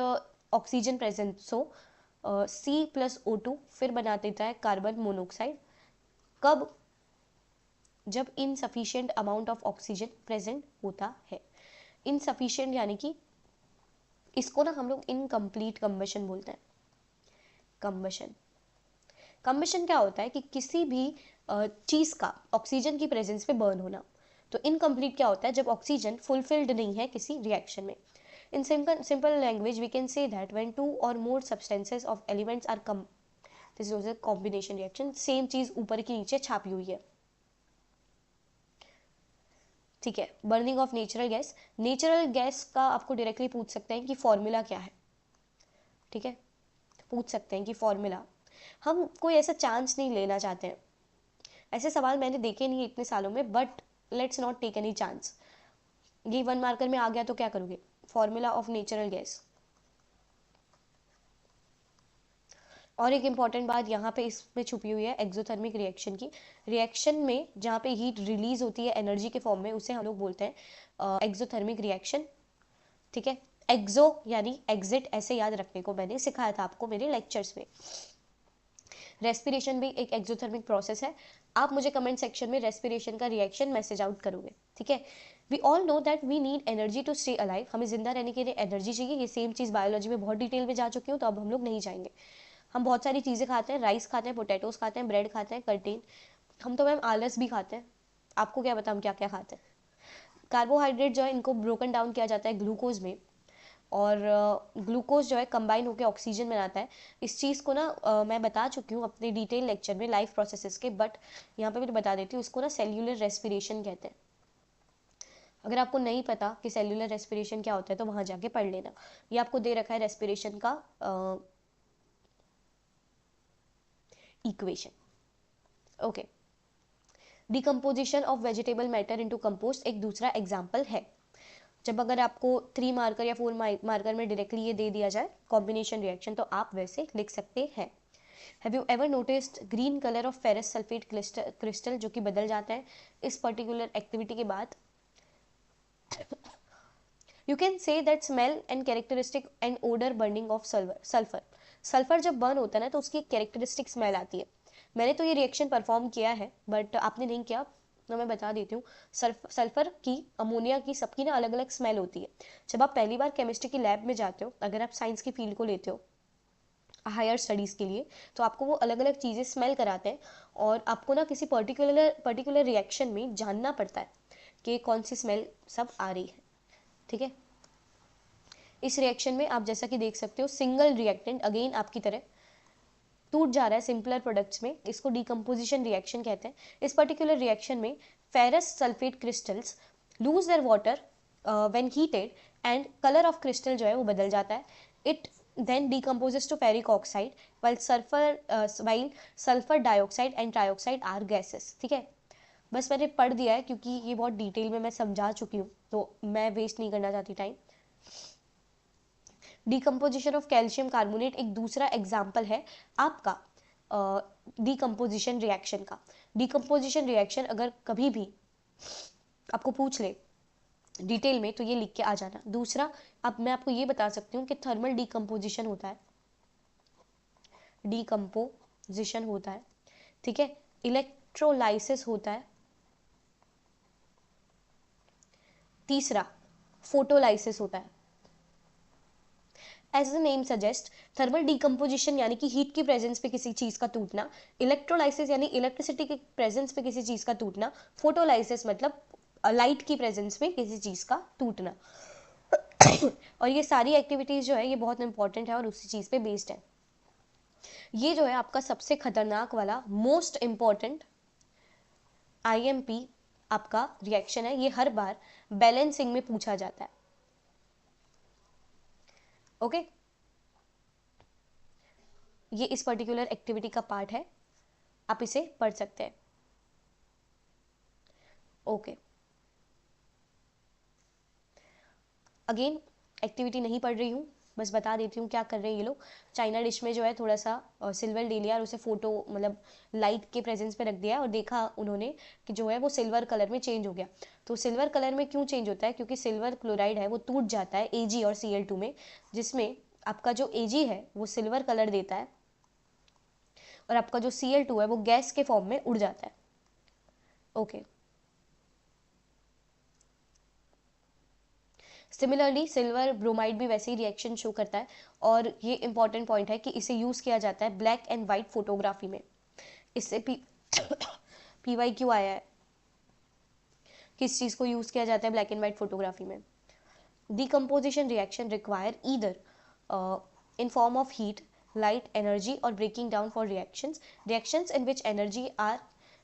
ऑक्सीजन प्रेजेंस हो C प्लस O2 फिर बना देता है कार्बन मोनोऑक्साइड। कब? जब insufficient amount of oxygen present होता है। इनसफिशिएंट यानी कि इसको ना हम लोग इनकम्प्लीट कंबशन बोलते हैं। कंबशन क्या होता है कि किसी भी चीज़ का ऑक्सीजन की प्रेजेंस में बर्न होना। तो इनकम्प्लीट क्या होता है, जब ऑक्सीजन फुलफिल्ड नहीं है किसी रिएक्शन में। In simple language we can say that when 2 और more substances of elements are come, this is a combination reaction. Same चीज़ ऊपर की नीचे छापी हुई है। ठीक है, burning of natural gas. Natural gas का आपको डायरेक्टली पूछ सकते हैं कि फॉर्मूला क्या है। ठीक है, पूछ सकते हैं कि फॉर्मूला। हम कोई ऐसा चांस नहीं लेना चाहते हैं, ऐसे सवाल मैंने देखे नहीं इतने सालों में, but let's not take any chance. ये 1 मार्कर में आ गया तो क्या करोगे, फॉर्मूला ऑफ नेचुरल गैस। और एक इंपॉर्टेंट बात यहाँ पे इसमें छुपी हुई है एक्सोथर्मिक रिएक्शन की। रिएक्शन में जहाँ पे हीट रिलीज होती है एनर्जी के फॉर्म में, उसे हम लोग बोलते हैं एक्सोथर्मिक रिएक्शन। ठीक है, एक्सो यानी एग्जिट, ऐसे याद रखने को मैंने सिखाया था आपको मेरे लेक्चर्स में। रेस्पिरेशन भी एक एक्सोथर्मिक प्रोसेस है। आप मुझे कमेंट सेक्शन में रेस्पिरेशन का रिएक्शन मैसेज आउट करोगे। ठीक है, we all know that we need energy to stay alive. हमें जिंदा रहने के लिए एनर्जी चाहिए। ये सेम चीज़ बायोलॉजी में बहुत डिटेल में जा चुकी हूँ, तो अब हम लोग नहीं जाएंगे। हम बहुत सारी चीज़ें खाते हैं, राइस खाते हैं, पोटैटोज खाते हैं, ब्रेड खाते हैं, कर्टीन, हम तो मैम आलस भी खाते हैं। आपको क्या पता हम क्या क्या खाते हैं। कार्बोहाइड्रेट जो है इनको ब्रोकन डाउन किया जाता है ग्लूकोज में, और ग्लूकोज जो है कंबाइन होकर ऑक्सीजन बनाता है। इस चीज़ को ना मैं बता चुकी हूँ अपने डिटेल लेक्चर में लाइफ प्रोसेसेस के, बट यहाँ पे भी बता देती हूँ। इसको ना सेल्यूलर रेस्पिरेशन कहते हैं। अगर आपको नहीं पता कि सेल्यूलर रेस्पिरेशन क्या होता है तो वहाँ जाके पढ़ लेना। ये आपको दे रखा है रेस्पिरेशन का equation. Okay, decomposition of vegetable matter into compost एक दूसरा एग्जाम्पल है। जब अगर आपको 3 मार्कर या 4 मार्कर में डायरेक्टली ये दे दिया जाए कॉम्बिनेशन रिएक्शन, तो आप वैसे लिख सकते हैं। Have you ever noticed green colour of ferrous sulphate crystal जो कि बदल जाता है इस पर्टिकुलर एक्टिविटी के बाद? You can say that smell and characteristic and odour burning of sulphur. Sulphur जब बर्न होता है ना तो उसकी कैरेक्टरिस्टिक स्मेल आती है। मैंने तो ये रिएक्शन परफॉर्म किया है, बट आपने नहीं किया तो मैं बता देती हूँ। सल्फर की, अमोनिया की, सबकी ना अलग अलग स्मेल होती है। जब आप पहली बार केमिस्ट्री की लैब में जाते हो, अगर आप साइंस की फील्ड को लेते हो हायर स्टडीज़ के लिए, तो आपको वो अलग अलग चीज़ें स्मेल कराते हैं, और आपको ना किसी पर्टिकुलर रिएक्शन में जानना पड़ता है कि कौन सी स्मेल सब आ रही है। ठीक है, इस रिएक्शन में आप जैसा कि देख सकते हो सिंगल रिएक्टेंट अगेन आपकी तरह टूट जा रहा है सिंपलर प्रोडक्ट्स में, इसको डिकम्पोजिशन रिएक्शन कहते हैं। इस पर्टिकुलर रिएक्शन में ferrous sulphate crystals lose their water when heated and colour of crystal जो है वो बदल जाता है। It then decomposes to ferric oxide while sulfur dioxide and trioxide are gases। ठीक है, बस मैंने पढ़ दिया है क्योंकि ये बहुत डिटेल में मैं समझा चुकी हूँ, तो मैं वेस्ट नहीं करना चाहती time. Decomposition of calcium carbonate एक दूसरा एग्जाम्पल है आपका डिकम्पोजिशन रिएक्शन का। डिकम्पोजिशन रिएक्शन अगर कभी भी आपको पूछ ले डिटेल में तो ये लिख के आ जाना। दूसरा, अब मैं आपको ये बता सकती हूँ कि थर्मल डिकम्पोजिशन होता है, डिकम्पोजिशन होता है, ठीक है, इलेक्ट्रोलाइसिस होता है, तीसरा फोटोलाइसिस होता है। As the name suggest, thermal decomposition यानी कि हीट की प्रेजेंस पे किसी चीज का टूटना, इलेक्ट्रोलाइसिस यानी इलेक्ट्रिसिटी की प्रेजेंस पे किसी चीज का टूटना, फोटोलाइसिस मतलब लाइट की प्रेजेंस में किसी चीज का टूटना। और ये सारी एक्टिविटीज जो है ये बहुत इंपॉर्टेंट है और उसी चीज पे बेस्ड है। ये जो है आपका सबसे खतरनाक वाला मोस्ट इंपॉर्टेंट आईएमपी आपका रिएक्शन है। ये हर बार बैलेंसिंग में पूछा जाता है। ओके, ये इस पर्टिकुलर एक्टिविटी का पार्ट है, आप इसे पढ़ सकते हैं। ओके, अगेन एक्टिविटी नहीं पढ़ रही हूँ, बस बता देती हूँ क्या कर रहे हैं ये लोग। चाइना डिश में जो है थोड़ा सा सिल्वर ले लिया और उसे फोटो मतलब लाइट के प्रेजेंस पे रख दिया और देखा उन्होंने कि जो है वो सिल्वर कलर में चेंज हो गया। तो सिल्वर कलर में क्यों चेंज होता है? क्योंकि सिल्वर क्लोराइड है वो टूट जाता है Ag और Cl2 में, जिसमें आपका जो Ag है वो सिल्वर कलर देता है और आपका जो Cl2 है वो गैस के फॉर्म में उड़ जाता है। ओके, सिमिलरली सिल्वर ब्रोमाइड भी वैसे ही रिएक्शन शो करता है और ये इंपॉर्टेंट पॉइंट है कि इसे यूज किया जाता है ब्लैक एंड व्हाइट फोटोग्राफी में। इससे पीवाई क्यों आया है, किस चीज को यूज किया जाता है ब्लैक एंड व्हाइट फोटोग्राफी में? Decomposition reaction require either in form of heat, light, energy or breaking down for reactions in which energy are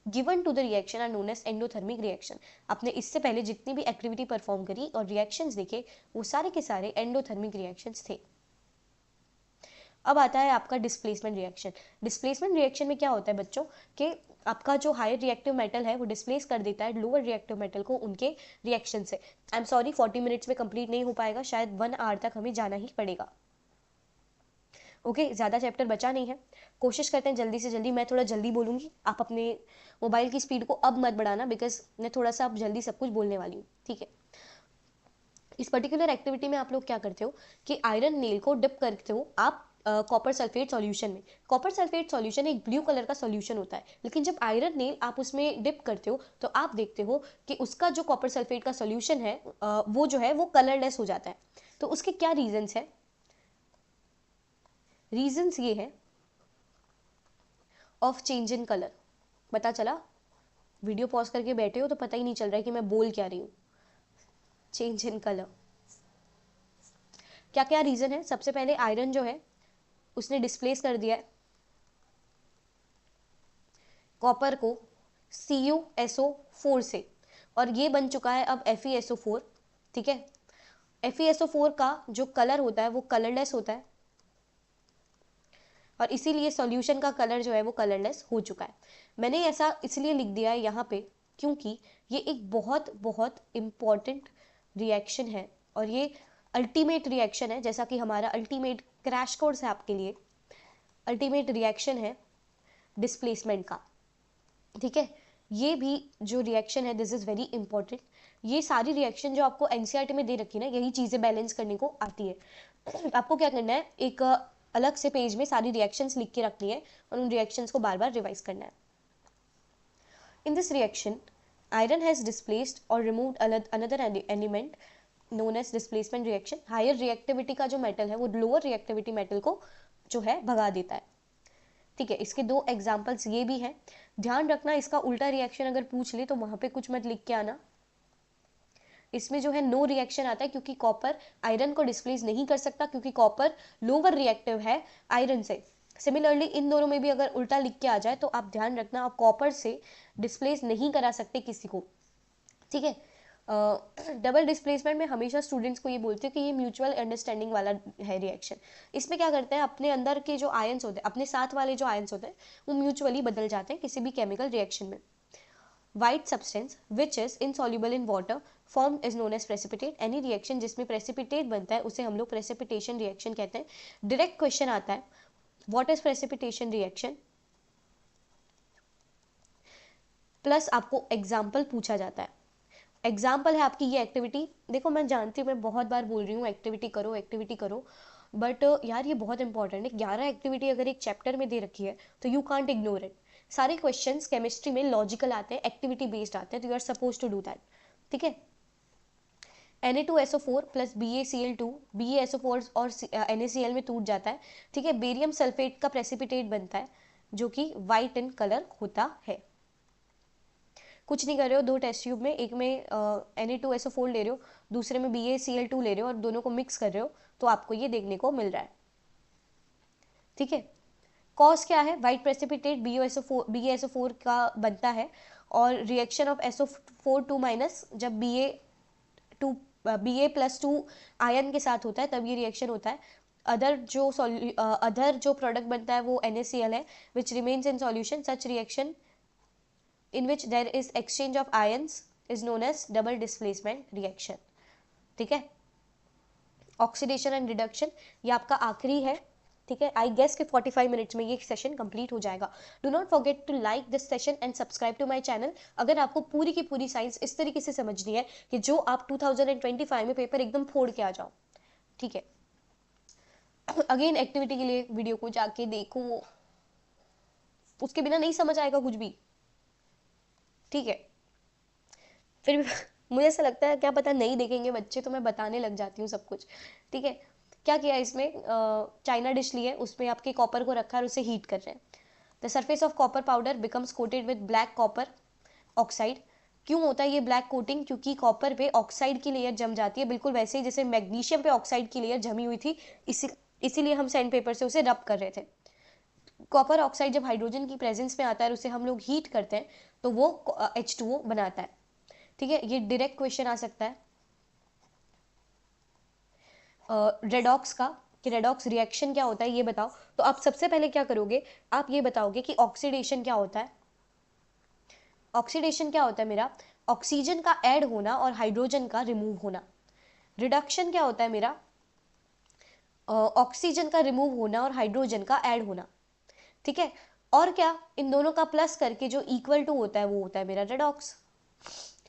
given to the reaction are known as endothermic reaction। आपने इससे पहले जितनी भी activity perform करी और reactions देखे वो सारे के सारे एंडोथर्मिक रिएक्शंस थे। अब आता है आपका डिस्प्लेसमेंट रिएक्शन। डिस्प्लेसमेंट रिएक्शन में क्या होता है बच्चों कि आपका जो हायर रिएक्टिव मेटल है वो डिस्प्लेस कर देता है लोअर रिएक्टिव मेटल को उनके रिएक्शन से। आई एम सॉरी 40 मिनट्स में कंप्लीट नहीं हो पाएगा, शायद 1 आवर तक हमें जाना ही पड़ेगा। ओके, ज़्यादा चैप्टर बचा नहीं है, कोशिश करते हैं जल्दी से जल्दी। मैं थोड़ा जल्दी बोलूँगी, आप अपने मोबाइल की स्पीड को अब मत बढ़ाना बिकॉज मैं थोड़ा सा अब जल्दी सब कुछ बोलने वाली हूँ। ठीक है, इस पर्टिकुलर एक्टिविटी में आप लोग क्या करते हो कि आयरन नेल को डिप करते हो आप कॉपर सल्फेट सॉल्यूशन में। कॉपर सल्फेट सॉल्यूशन एक ब्लू कलर का सॉल्यूशन होता है, लेकिन जब आयरन नेल आप उसमें डिप करते हो तो आप देखते हो कि उसका जो कॉपर सल्फेट का सॉल्यूशन है वो जो है वो कलरलेस हो जाता है। तो उसके क्या रीजंस है? रीजंस ये है ऑफ चेंज इन कलर। पता चला? वीडियो पॉज करके बैठे हो तो पता ही नहीं चल रहा है कि मैं बोल क्या रही हूँ। चेंज इन कलर, क्या क्या रीजन है? सबसे पहले आयरन जो है उसने डिस्प्लेस कर दिया है कॉपर को CuSO4 से और ये बन चुका है अब FeSO4। ठीक है, FeSO4 का जो कलर होता है वो कलरलेस होता है और इसीलिए सॉल्यूशन का कलर जो है वो कलरलेस हो चुका है। मैंने ऐसा इसलिए लिख दिया है यहाँ पे क्योंकि ये एक बहुत बहुत इम्पॉर्टेंट रिएक्शन है और ये अल्टीमेट रिएक्शन है, जैसा कि हमारा अल्टीमेट क्रैश कोर्स है आपके लिए, अल्टीमेट रिएक्शन है डिस्प्लेसमेंट का। ठीक है, ये भी जो रिएक्शन है दिस इज वेरी इंपॉर्टेंट। ये सारी रिएक्शन जो आपको एनसीईआरटी में दे रखी है ना, यही चीजें बैलेंस करने को आती है। आपको क्या करना है, एक अलग से पेज में सारी रिएक्शंस लिख के रखनी है और उन रिएक्शंस को बार बार रिवाइज करना है। In this reaction iron has displaced और removed another element known as displacement reaction. Higher reactivity का जो मेटल है वो लोअर रिएक्टिविटी मेटल को जो है भगा देता है। ठीक है, इसके 2 एग्जाम्पल्स ये भी हैं। ध्यान रखना इसका उल्टा रिएक्शन अगर पूछ ले तो वहां पे कुछ मत लिख के आना। इसमें जो है नो रिएक्शन आता है क्योंकि कॉपर आयरन को डिस्प्लेस नहीं कर सकता, क्योंकि कॉपर लोअर रिएक्टिव है आयरन से। सिमिलरली इन दोनों में भी अगर उल्टा लिख के आ जाए तो आप ध्यान रखना, आप कॉपर से डिस्प्लेस नहीं करा सकते किसी को, ठीक है। डबल डिस्प्लेसमेंट में हमेशा स्टूडेंट्स को ये बोलते हैं कि ये म्यूचुअल अंडरस्टैंडिंग वाला है रिएक्शन। इसमें क्या करते हैं, अपने अंदर के जो आयंस होते हैं, अपने साथ वाले जो आयंस होते हैं वो म्यूचुअली बदल जाते हैं किसी भी केमिकल रिएक्शन में। White substance which is insoluble in water formed is known as precipitate. Any reaction जिसमें precipitate बनता है उसे हम लोग precipitation reaction कहते हैं। Direct question आता है, what is precipitation reaction? Plus आपको एग्जाम्पल पूछा जाता है। एग्जाम्पल है आपकी ये एक्टिविटी। देखो मैं जानती हूँ, मैं बहुत बार बोल रही हूँ एक्टिविटी करो एक्टिविटी करो, बट यार ये बहुत इंपॉर्टेंट है। 11 एक्टिविटी अगर एक चैप्टर में दे रखी है तो यू कांट इग्नोर इट। सारे क्वेश्चंस केमिस्ट्री में लॉजिकल आते हैं, एक्टिविटी बेस्ड आते हैं, तो you are suppose to do that, ठीक है। Na2SO4 प्लस BaCl2, BaSO4 और NaCl में टूट जाता है, ठीक है। बेरियम सल्फेट का प्रेसिपिटेट बनता है जो कि वाइट इन कलर होता है। कुछ नहीं कर रहे हो, दो टेस्ट ट्यूब में, एक में Na2SO4 ले रहे हो, दूसरे में BaCl2 ले रहे हो और दोनों को मिक्स कर रहे हो, तो आपको ये देखने को मिल रहा है, ठीक है। कॉज क्या है, वाइट प्रेसिपिटेट BaSO4 का बनता है और रिएक्शन ऑफ SO4 माइनस जब Ba+2 आयन के साथ होता है तब ये रिएक्शन होता है। अदर जो प्रोडक्ट बनता है वो NaCl है which remains in solution. Such reaction in which there is exchange of ions is known as double displacement reaction, ठीक है। ऑक्सीडेशन एंड रिडक्शन ये आपका आखिरी है, ठीक है। आई गेस कि 45 मिनट्स में ये सेशन कंप्लीट हो जाएगा। Do not forget to like this session and subscribe to my channel अगर आपको पूरी की पूरी साइंस इस तरीके से समझनी है कि जो आप 2025 में पेपर एकदम फोड़ के आ जाओ, ठीक है। अगेन एक्टिविटी के लिए वीडियो को जाके देखो, उसके बिना नहीं समझ आएगा कुछ भी, ठीक है। फिर भी मुझे ऐसा लगता है क्या पता नहीं देखेंगे बच्चे, तो मैं बताने लग जाती हूँ सब कुछ, ठीक है। क्या किया इसमें, चाइना डिश ली है, उसमें आपके कॉपर को रखा है और उसे हीट कर रहे हैं। The surface of copper powder becomes coated with black copper oxide. क्यों होता है ये ब्लैक कोटिंग, क्योंकि कॉपर पे ऑक्साइड की लेयर जम जाती है, बिल्कुल वैसे ही जैसे मैग्नीशियम पे ऑक्साइड की लेयर जमी हुई थी, इसीलिए हम सैंड पेपर से उसे रब कर रहे थे। कॉपर ऑक्साइड जब हाइड्रोजन की प्रेजेंस में आता है और उसे हम लोग हीट करते हैं तो वो H2O बनाता है, ठीक है। ये डायरेक्ट क्वेश्चन आ सकता है रेडॉक्स का, कि रेडॉक्स रिएक्शन क्या होता है ये बताओ। तो आप सबसे पहले क्या करोगे, आप ये बताओगे कि ऑक्सीडेशन क्या होता है। ऑक्सीडेशन क्या होता है मेरा, ऑक्सीजन का ऐड होना और हाइड्रोजन का रिमूव होना। रिडक्शन क्या होता है मेरा, ऑक्सीजन का रिमूव होना और हाइड्रोजन का ऐड होना, ठीक है। और क्या, इन दोनों का प्लस करके जो इक्वल टू होता है वो होता है मेरा रेडॉक्स।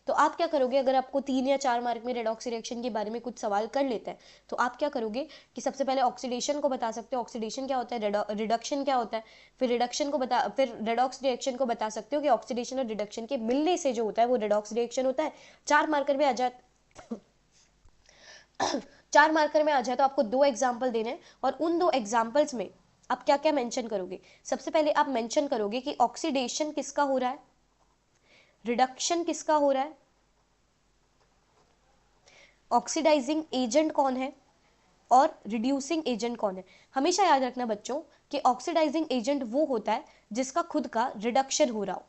तो आप क्या करोगे, अगर आपको 3 या 4 मार्क में रेडॉक्स रिएक्शन के बारे में कुछ सवाल कर लेते हैं तो आप क्या करोगे कि सबसे पहले ऑक्सीडेशन को बता सकते हो, ऑक्सीडेशन क्या होता है, रिडक्शन क्या होता है, फिर रेडॉक्स रिएक्शन को बता सकते हो कि ऑक्सीडेशन और रिडक्शन के मिलने से जो होता है वो रेडॉक्स रिएक्शन होता है। 4 मार्कर में आ जाए 4 मार्कर में आ जाए तो आपको 2 एग्जाम्पल देने हैं और उन 2 एग्जाम्पल्स में आप क्या क्या मेंशन करोगे। सबसे पहले आप मेंशन करोगे कि ऑक्सीडेशन किसका हो रहा है, रिडक्शन किसका हो रहा है, ऑक्सीडाइजिंग एजेंट कौन है और रिड्यूसिंग एजेंट कौन है। हमेशा याद रखना बच्चों कि ऑक्सीडाइजिंग एजेंट वो होता है जिसका खुद का रिडक्शन हो रहा हो,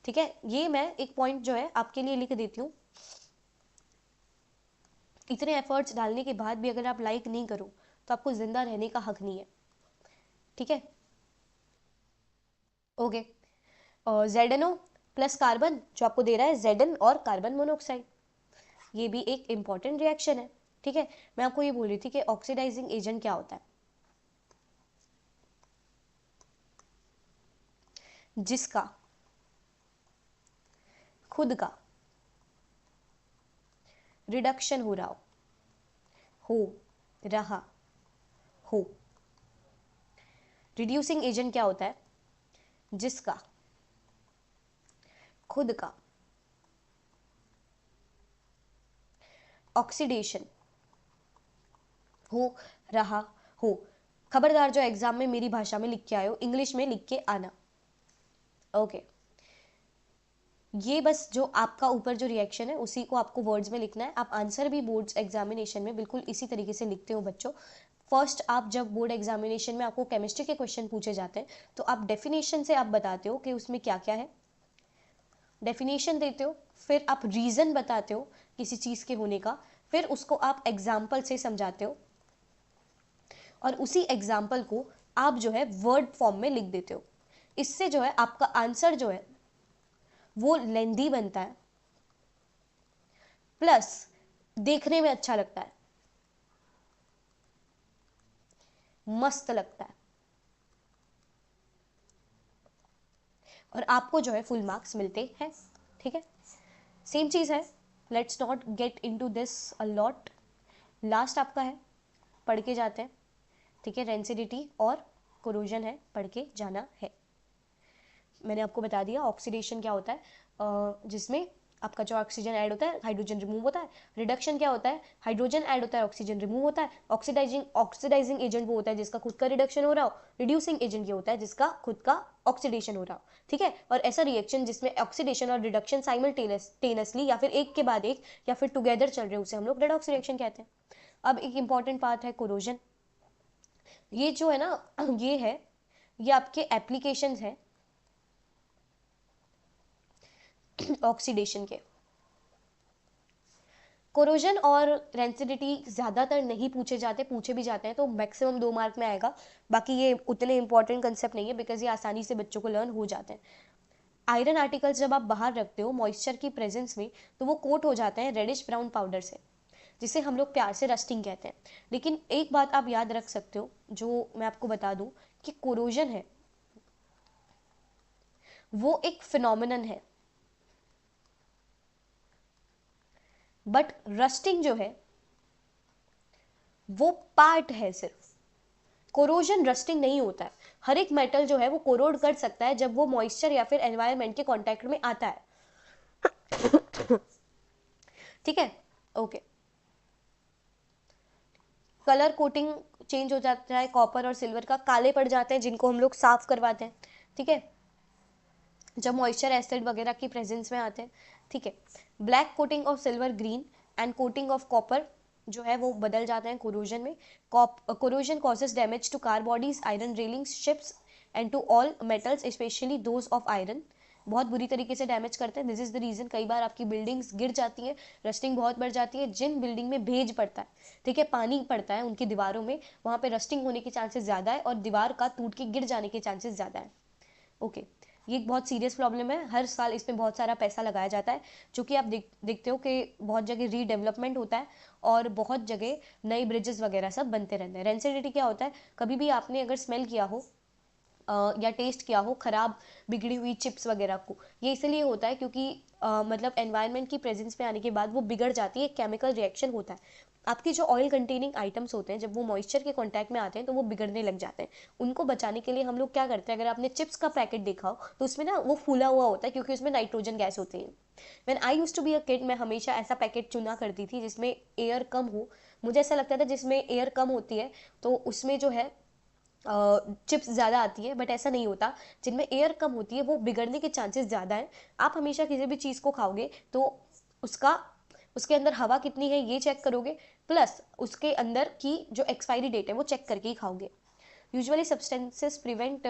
ठीक है। ये मैं एक पॉइंट जो है आपके लिए लिख देती हूँ। इतने एफर्ट्स डालने के बाद भी अगर आप लाइक नहीं करो तो आपको जिंदा रहने का हक नहीं है, ठीक है। ओके, ZnO प्लस कार्बन जो आपको दे रहा है Zn और कार्बन मोनोऑक्साइड, ये भी एक इंपॉर्टेंट रिएक्शन है, ठीक है। मैं आपको ये बोल रही थी कि ऑक्सीडाइजिंग एजेंट क्या होता है, जिसका खुद का रिडक्शन हो रहा हो। रिड्यूसिंग एजेंट क्या होता है, जिसका खुद का ऑक्सीडेशन हो रहा हो। खबरदार जो एग्जाम में मेरी भाषा में लिख के आए हो, इंग्लिश में लिख के आना, ओके। ये बस जो आपका ऊपर जो रिएक्शन है उसी को आपको वर्ड्स में लिखना है। आप आंसर भी बोर्ड्स एग्जामिनेशन में बिल्कुल इसी तरीके से लिखते हो बच्चों। फर्स्ट आप जब बोर्ड एग्जामिनेशन में आपको केमिस्ट्री के क्वेश्चन पूछे जाते हैं तो आप डेफिनेशन से आप बताते हो कि उसमें क्या क्या है, डेफिनेशन देते हो, फिर आप रीजन बताते हो किसी चीज के होने का, फिर उसको आप एग्जाम्पल से समझाते हो और उसी एग्जाम्पल को आप जो है वर्ड फॉर्म में लिख देते हो। इससे जो है आपका आंसर जो है वो लेंदी बनता है, प्लस देखने में अच्छा लगता है, मस्त लगता है, और आपको जो है फुल मार्क्स मिलते हैं। ठीक है, सेम चीज है, let's not get into this a lot. Last आपका है, पढ़ के जाते हैं। ठीक है, रेंसिडिटी और कोरोजन है, पढ़ के जाना है। मैंने आपको बता दिया ऑक्सीडेशन क्या होता है, जिसमें आपका जो ऑक्सीजन ऐड होता है हाइड्रोजन रिमूव होता है। रिडक्शन क्या होता है, हाइड्रोजन ऐड होता है ऑक्सीजन रिमूव होता है। ऑक्सीडाइजिंग एजेंट वो होता है जिसका खुद का रिडक्शन हो रहा हो। रिड्यूसिंग एजेंट ये होता है जिसका खुद का ऑक्सीडेशन हो रहा हो। ठीक है, और ऐसा रिएक्शन जिसमें ऑक्सीडेशन और रिडक्शन साइमल्टेनियसली या फिर एक के बाद एक या फिर टुगेदर चल रहे उसे हम लोग रेडॉक्स रिएक्शन कहते हैं। अब एक इंपॉर्टेंट पार्ट है कोरोजन। ये जो है ना ये आपके एप्लीकेशंस हैं ऑक्सीडेशन के। कोरोजन और रेंसिडिटी ज़्यादातर नहीं पूछे जाते, पूछे भी जाते हैं तो मैक्सिमम 2 मार्क में आएगा। बाकी ये उतने इंपॉर्टेंट कंसेप्ट नहीं है बिकॉज ये आसानी से बच्चों को लर्न हो जाते हैं। आयरन आर्टिकल्स जब आप बाहर रखते हो मॉइस्चर की प्रेजेंस में तो वो कोट हो जाते हैं रेडिश ब्राउन पाउडर से, जिसे हम लोग प्यार से रस्टिंग कहते हैं। लेकिन एक बात आप याद रख सकते हो जो मैं आपको बता दूं कि कोरोजन है वो एक फिनोमिनन है, बट रस्टिंग जो है वो पार्ट है सिर्फ। कोरोजन रस्टिंग नहीं होता है। हर एक मेटल जो है वो कोरोड कर सकता है जब वो मॉइस्चर या फिर एनवायरनमेंट के कांटेक्ट में आता है। ठीक है, ओके। कलर कोटिंग चेंज हो जाता है कॉपर और सिल्वर का, काले पड़ जाते हैं जिनको हम लोग साफ करवाते हैं। ठीक है, जब मॉइस्चर एसिड वगैरह की प्रेजेंस में आते हैं। ठीक है, black coating of silver green and coating of copper जो है वो बदल जाते हैं कोरोजन में। Corrosion causes damage to car bodies, iron railings, ships and to all metals specially those of iron. बहुत बुरी तरीके से डैमेज करते हैं। दिस इज द रीजन कई बार आपकी बिल्डिंग्स गिर जाती है, रस्टिंग बहुत बढ़ जाती है। जिन बिल्डिंग में भेज पड़ता है, ठीक है, पानी पड़ता है उनकी दीवारों में, वहां पे रस्टिंग होने के चांसेस ज्यादा है और दीवार का टूट के गिर जाने के चांसेस ज्यादा है। ओके, ये एक बहुत सीरियस प्रॉब्लम है। हर साल इसमें बहुत सारा पैसा लगाया जाता है, चूंकि आप देखते हो कि बहुत जगह रीडेवलपमेंट होता है और बहुत जगह नए ब्रिजेस वगैरह सब बनते रहते हैं। रेंसिडिटी क्या होता है, कभी भी आपने अगर स्मेल किया हो या टेस्ट किया हो खराब बिगड़ी हुई चिप्स वगैरह को, ये इसलिए होता है क्योंकि मतलब एनवायरनमेंट की प्रेजेंस में आने के बाद वो बिगड़ जाती है, केमिकल रिएक्शन होता है। आपके जो ऑयल कंटेनिंग आइटम्स होते हैं जब वो मॉइस्चर के कांटेक्ट में आते हैं तो वो बिगड़ने लग जाते हैं। उनको बचाने के लिए हम लोग क्या करते हैं, अगर आपने चिप्स का पैकेट देखा हो तो उसमें ना वो फूला हुआ होता है क्योंकि उसमें नाइट्रोजन गैस होती है। When I used to be a kid, मैं हमेशा ऐसा पैकेट चुना करती थी जिसमें एयर कम हो। मुझे ऐसा लगता था जिसमें एयर कम होती है तो उसमें जो है चिप्स ज़्यादा आती है, बट ऐसा नहीं होता। जिनमें एयर कम होती है वो बिगड़ने के चांसेस ज़्यादा हैं। आप हमेशा किसी भी चीज़ को खाओगे तो उसका उसके अंदर हवा कितनी है ये चेक करोगे, प्लस उसके अंदर की जो एक्सपायरी डेट है वो चेक करके ही खाओगे। यूजुअली सब्सटेंसेस प्रिवेंट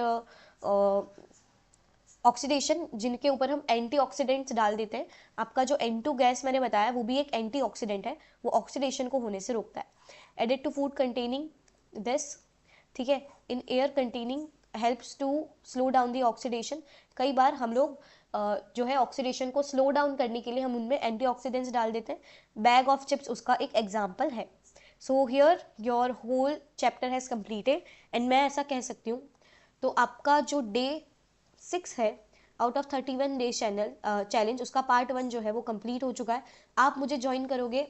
ऑक्सीडेशन, जिनके ऊपर हम एंटीऑक्सीडेंट्स डाल देते हैं। आपका जो N2 गैस मैंने बताया वो भी एक एंटीऑक्सीडेंट है, वो ऑक्सीडेशन को होने से रोकता है। Added to food containing this, ठीक है, in air containing helps to slow down the oxidation. कई बार हम लोग जो है ऑक्सीडेशन को स्लो डाउन करने के लिए हम उनमें एंटीऑक्सीडेंट्स डाल देते हैं। बैग ऑफ चिप्स उसका एक एग्जाम्पल है। So here your whole chapter has completed and मैं ऐसा कह सकती हूँ तो आपका जो डे 6 है आउट ऑफ 31 डेज चैलेंज, उसका पार्ट 1 जो है वो कंप्लीट हो चुका है। आप मुझे ज्वाइन करोगे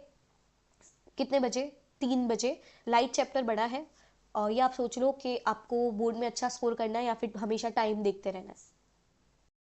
कितने बजे, 3 बजे। लाइट चैप्टर बड़ा है और ये आप सोच लो कि आपको बोर्ड में अच्छा स्कोर करना है या फिर हमेशा टाइम देखते रहना है।